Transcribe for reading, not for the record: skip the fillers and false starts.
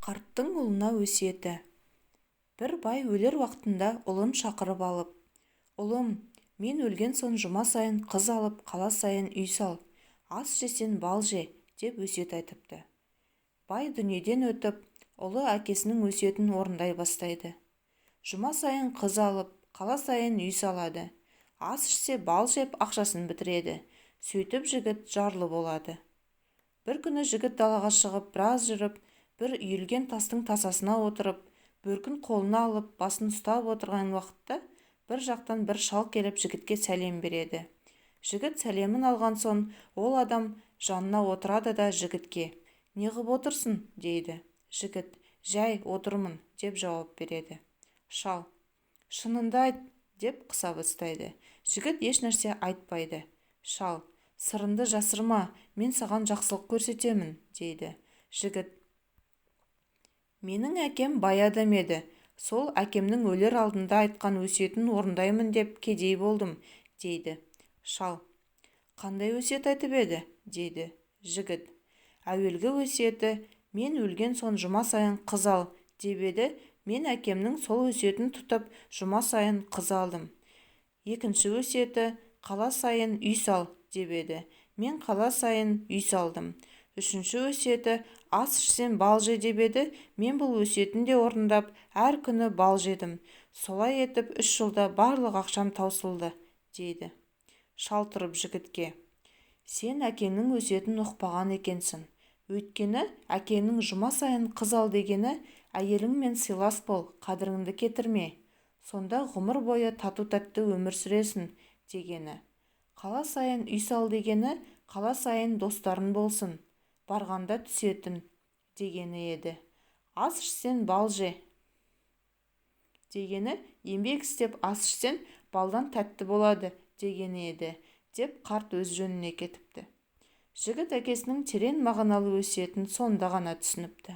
Қарттың ұлына өсиеті. Бір бай өлер уақытында ұлын шақырып алып: «Ұлым, мен өлген соң жұма сайын қыз алып, қала сайын үй сал, ас жесең бал же», деп өсиет айтыпты. Бай дүниеден өтіп, ұлы әкесінің өсиетін орындай бастайды. Жұма сайын қыз алып, қала сайын үй салады. Ас ішсе бал жеп ақшасын бітіреді. Сөйтіп жігіт жарлы болады. Бір күні жігіт далаға шығып біраз жүріп, бір үйілген тастың тасасына отырып, бөркін қолына алып, басын ұстап отырған уақытта бір жақтан бір шал келіп жігітке сәлем береді. Жігіт сәлемін алған соң, ол адам жанына отырады да жігітке: «Неғып отырсың?» дейді. Жігіт: «Жай отырмын», деп жауап береді. Шал: «Шыныңды айт», деп қыса бастайды. Жігіт ешнәрсе айтпайды. Шал: «Сырыңды жасырма, мен саған жақсылық көрсетемін», дейді. Жігіт: «Менің әкем бай адам еді. Сол әкемнің өлер алдында айтқан өсиетін орындаймын деп кедей болдым», дейді. Шал: «Қандай өсиет айтып еді?» дейді. Жігіт: «Әуелгі өсиеті: мен өлген соң жұма сайын қыз ал, деп еді. Мен әкемнің сол өсиетін тұтып, жұма сайын қыз алдым. Екінші өсиеті: қала сайын үй сал, деп еді. Мен қала сайын үй салдым. Үшінші өсиеті: ас ішсең бал же, деп еді. Мен бұл өсиетін де орындап, әр күні бал жедім. Солай етіп 3 жылда барлық ақшам таусылды», дейді. Шал тұрып жігітке: «Сен әкеңнің өсиетін ұқпаған екенсің. Өйткені әкеңнің жұма сайын қыз ал дегені әйеліңмен сыйлас бол, қадіріңді кетірме. Сонда ғұмыр бойы тату-тәтті өмір сүресің, дегені. Қала сайын үй сал дегені қала сайын достарың болсын, барғанда түсетін, дегені еді. Ас ішсең бал же, дегені еңбек істеп ас ішсең балдан тәтті болады, дегені еді», деп қарт өз жөніне кетіпті. Жігіт әкесінің терең мағыналы өсиетін сонда ғана түсініпті.